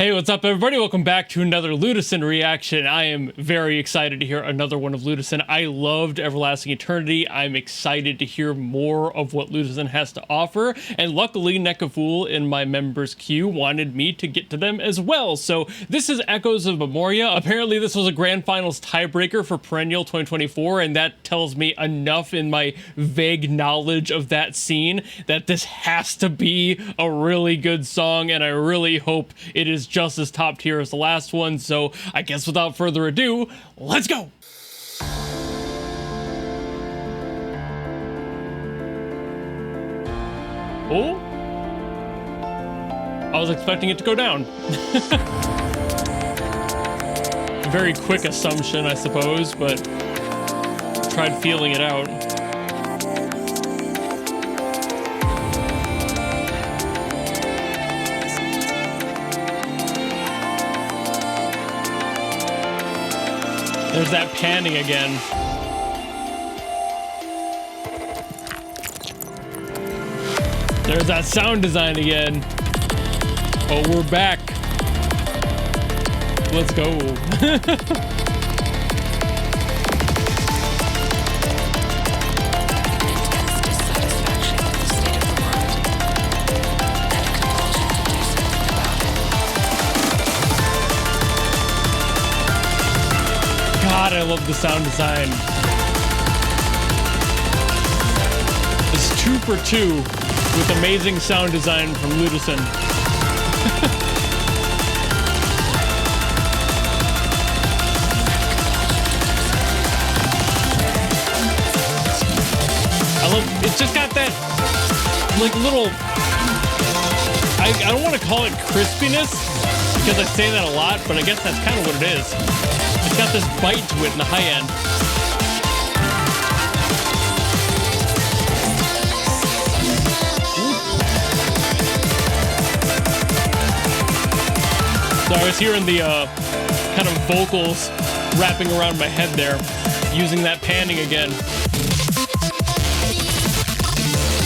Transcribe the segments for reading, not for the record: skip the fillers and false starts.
Hey, what's up, everybody? Welcome back to another Ludicin reaction. I am very excited to hear another one of Ludicin. I loved Everlasting Eternity. I'm excited to hear more of what Ludicin has to offer. And luckily, Nekafool in my members queue wanted me to get to them as well. So this is Echoes of Memoria. Apparently, this was a Grand Finals tiebreaker for Perennial 2024, and that tells me enough in my vague knowledge of that scene that this has to be a really good song, and I really hope it is just as top tier as the last one. So I guess without further ado, let's go. Oh, I was expecting it to go down. Very quick assumption, I suppose, but tried feeling it out. There's that panning again. There's that sound design again. Oh, we're back. Let's go. God, I love the sound design. It's 2 for 2 with amazing sound design from Ludicin. I love, it's just got that, like, little, I don't want to call it crispiness, because I say that a lot, but I guess that's kind of what it is. It's got this bite to it in the high end. So I was hearing the kind of vocals wrapping around my head there, using that panning again.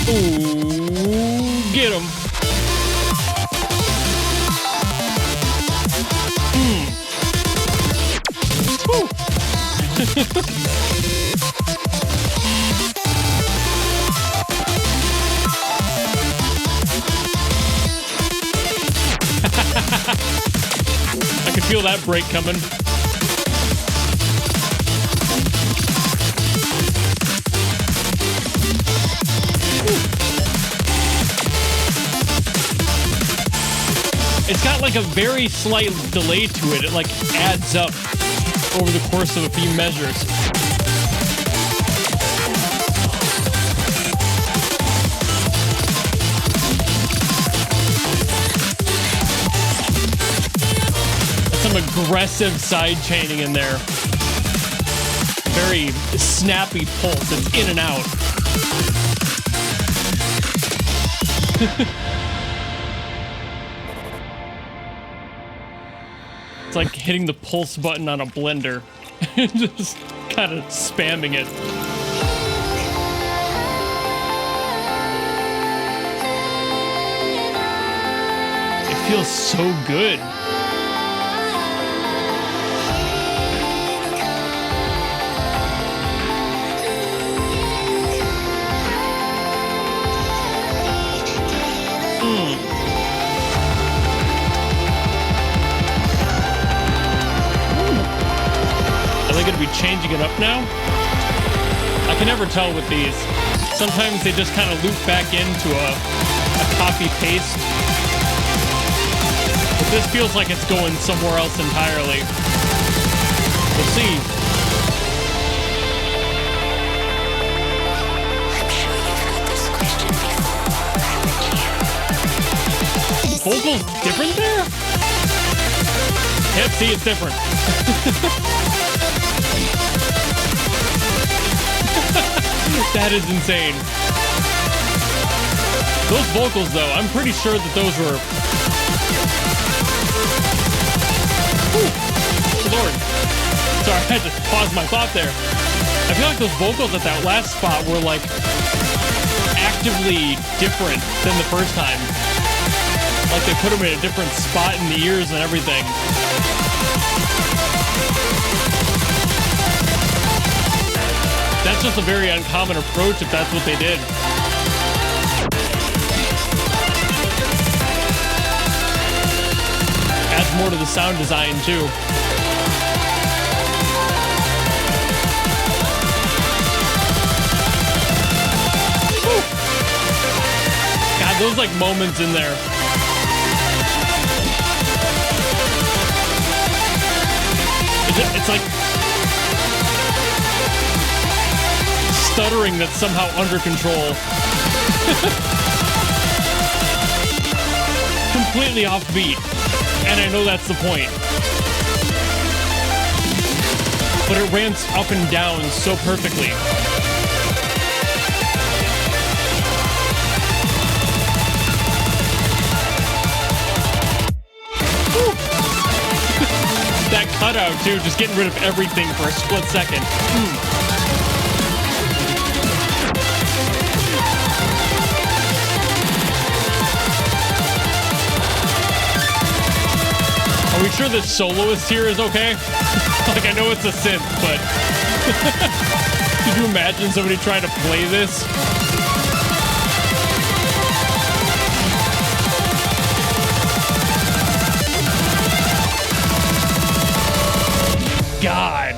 Ooh, get him. I can feel that break coming. It's got like a very slight delay to it. It like adds up over the course of a few measures. Some aggressive side chaining in there. Very snappy pulse. It's in and out. It's like hitting the pulse button on a blender. Just kind of spamming it. It feels so good. Are they going to be changing it up now? I can never tell with these. Sometimes they just kind of loop back into a copy-paste. But this feels like it's going somewhere else entirely. We'll see. Vocals different there? Yep, see, it's different. That is insane. Those vocals, though, I'm pretty sure that those were... Ooh, Lord. Sorry, I had to pause my thought there. I feel like those vocals at that last spot were, like, actively different than the first time. Like they put him in a different spot in the ears and everything. That's just a very uncommon approach if that's what they did. Adds more to the sound design too. Woo. God, those like moments in there. It's like stuttering that's somehow under control. Completely off beat. And I know that's the point. But it ramps up and down so perfectly. That cutout too, just getting rid of everything for a split second. Are we sure this soloist here is okay? Like, I know it's a synth, but could you imagine somebody trying to play this? God,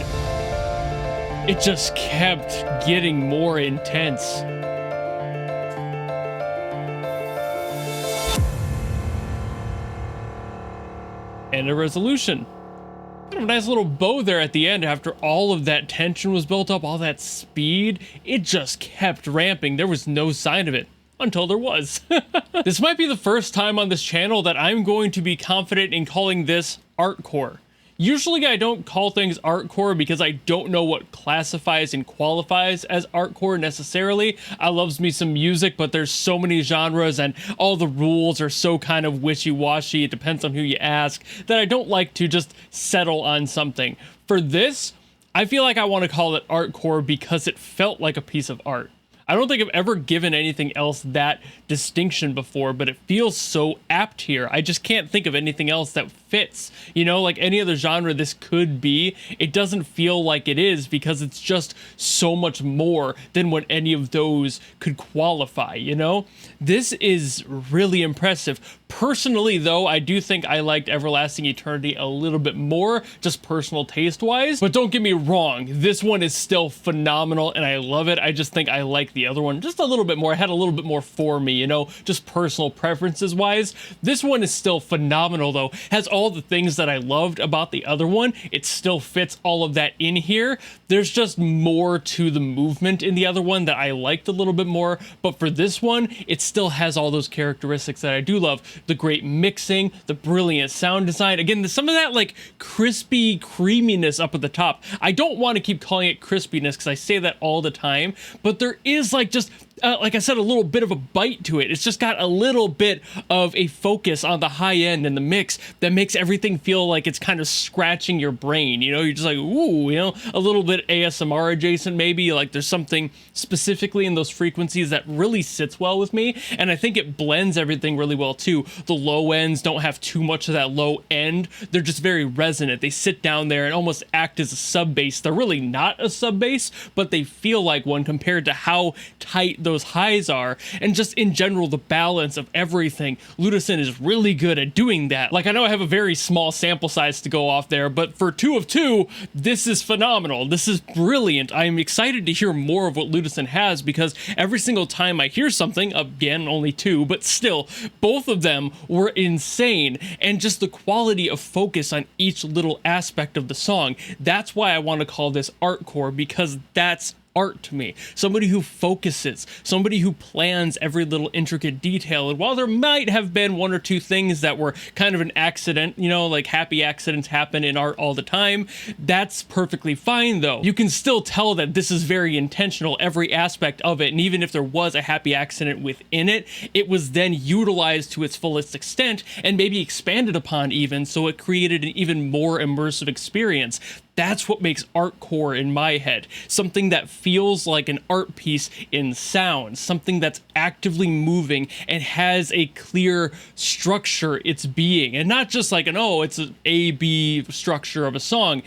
it just kept getting more intense. And a resolution. Kind of a nice little bow there at the end after all of that tension was built up, all that speed. It just kept ramping. There was no sign of it until there was. This might be the first time on this channel that I'm going to be confident in calling this artcore. Usually I don't call things artcore because I don't know what classifies and qualifies as artcore necessarily. I loves me some music, but there's so many genres and all the rules are so kind of wishy-washy, it depends on who you ask, that I don't like to just settle on something. For this, I feel like I want to call it artcore because it felt like a piece of art. I don't think I've ever given anything else that distinction before, but it feels so apt here. I just can't think of anything else that fits. You know, like any other genre this could be, it doesn't feel like it is because it's just so much more than what any of those could qualify, you know? This is really impressive. Personally, though, I do think I liked Everlasting Eternity a little bit more, just personal taste-wise. But don't get me wrong, this one is still phenomenal and I love it. I just think I like the other one just a little bit more. It had a little bit more for me, you know, just personal preferences-wise. This one is still phenomenal, though. Has all the things that I loved about the other one. It still fits all of that in here. There's just more to the movement in the other one that I liked a little bit more, but for this one, it still has all those characteristics that I do love. The great mixing, the brilliant sound design. Again, some of that like crispy creaminess up at the top. I don't want to keep calling it crispiness because I say that all the time, but there is like just like I said, a little bit of a bite to it. It's just got a little bit of a focus on the high end and the mix that makes everything feel like it's kind of scratching your brain. You know, you're just like, ooh, you know, a little bit ASMR adjacent maybe. Like there's something specifically in those frequencies that really sits well with me. And I think it blends everything really well too. The low ends don't have too much of that low end. They're just very resonant. They sit down there and almost act as a sub bass. They're really not a sub bass, but they feel like one compared to how tight those highs are, and just in general the balance of everything. Ludicin is really good at doing that. Like I know I have a very small sample size to go off there, but for 2 of 2, this is phenomenal. This is brilliant. I'm excited to hear more of what Ludicin has because every single time I hear something, again only 2, but still, both of them were insane, and just the quality of focus on each little aspect of the song. That's why I want to call this artcore, because that's art to me. Somebody who focuses, somebody who plans every little intricate detail. And while there might have been 1 or 2 things that were kind of an accident, you know, like happy accidents happen in art all the time, that's perfectly fine though. You can still tell that this is very intentional, every aspect of it. And even if there was a happy accident within it, it was then utilized to its fullest extent and maybe expanded upon even, so it created an even more immersive experience. That's what makes artcore in my head. Something that feels like an art piece in sound, something that's actively moving and has a clear structure it's being, and not just like it's an A-B structure of a song.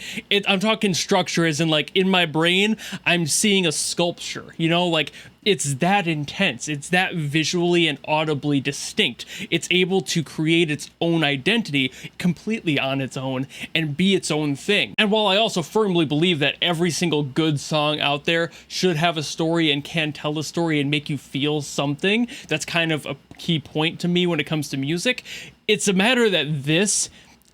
I'm talking structure as in, like, in my brain, I'm seeing a sculpture, like, it's that intense. It's that visually and audibly distinct. It's able to create its own identity completely on its own and be its own thing. And while I also firmly believe that every single good song out there should have a story and can tell a story and make you feel something, that's kind of a key point to me when it comes to music. It's a matter that this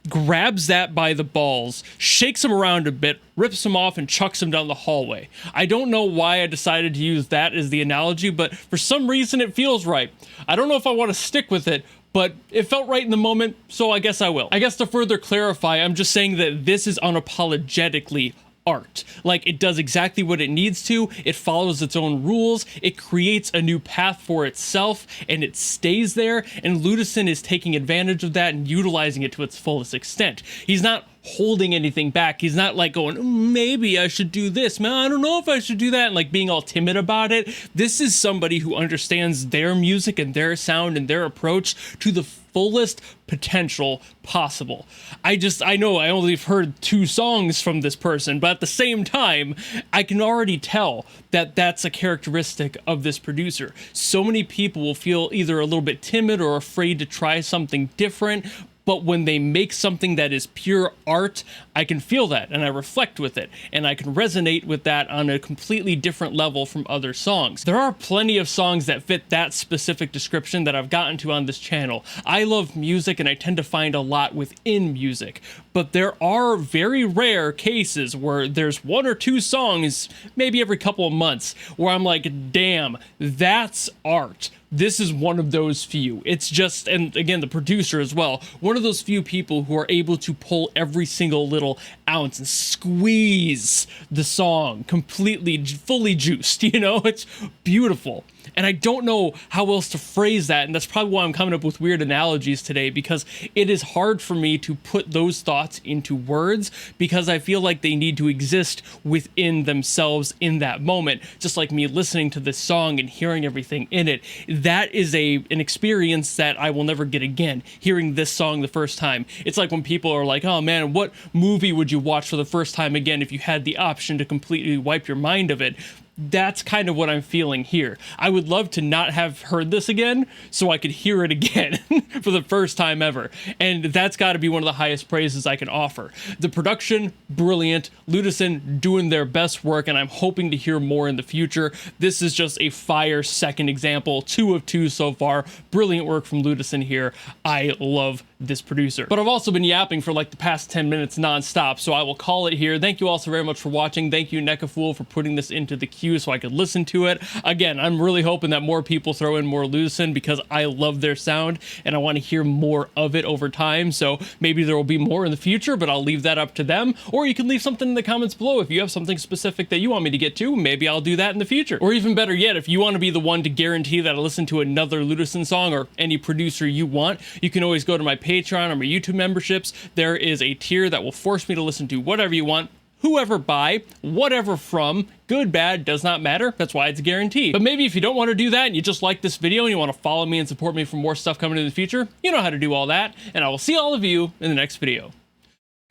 grabs that by the balls, shakes him around a bit, rips him off, and chucks him down the hallway. I don't know why I decided to use that as the analogy, but for some reason it feels right. I don't know if I want to stick with it, but it felt right in the moment, so I guess I will. I guess to further clarify, I'm just saying that this is unapologetically art. Like, it does exactly what it needs to, it follows its own rules, it creates a new path for itself, and it stays there, and Ludicin is taking advantage of that and utilizing it to its fullest extent. He's not holding anything back. He's not like going, maybe I should do this, man, I don't know if I should do that, and like being all timid about it. This is somebody who understands their music and their sound and their approach to the fullest potential possible. I know I only heard 2 songs from this person, but at the same time, I can already tell that that's a characteristic of this producer. So many people will feel either a little bit timid or afraid to try something different, but when they make something that is pure art, I can feel that, and I reflect with it, and I can resonate with that on a completely different level from other songs. There are plenty of songs that fit that specific description that I've gotten to on this channel. I love music, and I tend to find a lot within music, but there are very rare cases where there's 1 or 2 songs, maybe every couple of months, where I'm like, damn, that's art. This is one of those few. It's just, and again, the producer as well, one of those few people who are able to pull every single little ounce and squeeze the song completely, fully juiced, It's beautiful. And I don't know how else to phrase that, and that's probably why I'm coming up with weird analogies today, because it is hard for me to put those thoughts into words, because I feel like they need to exist within themselves in that moment. Just like me listening to this song and hearing everything in it. That is an experience that I will never get again, hearing this song the first time. It's like when people are like, oh man, what movie would you watch for the first time again if you had the option to completely wipe your mind of it? That's kind of what I'm feeling here. I would love to not have heard this again so I could hear it again for the first time ever. And that's got to be one of the highest praises I can offer. The production, brilliant. Ludicin doing their best work, and I'm hoping to hear more in the future. This is just a fire second example, 2 of 2 so far. Brilliant work from Ludicin here. I love this producer. But I've also been yapping for like the past 10 minutes non-stop, so I will call it here. Thank you all so very much for watching. Thank you, NECAFool, for putting this into the queue so I could listen to it. Again, I'm really hoping that more people throw in more Ludicin because I love their sound and I want to hear more of it over time, so maybe there will be more in the future, but I'll leave that up to them. Or you can leave something in the comments below if you have something specific that you want me to get to. Maybe I'll do that in the future. Or even better yet, if you want to be the one to guarantee that I listen to another Ludicin song or any producer you want, you can always go to my Patreon or my YouTube memberships. There is a tier that will force me to listen to whatever you want, whoever by, whatever from, good, bad, does not matter. That's why it's a guarantee. But maybe if you don't want to do that and you just like this video and you want to follow me and support me for more stuff coming in the future, you know how to do all that, and I will see all of you in the next video.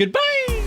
Goodbye!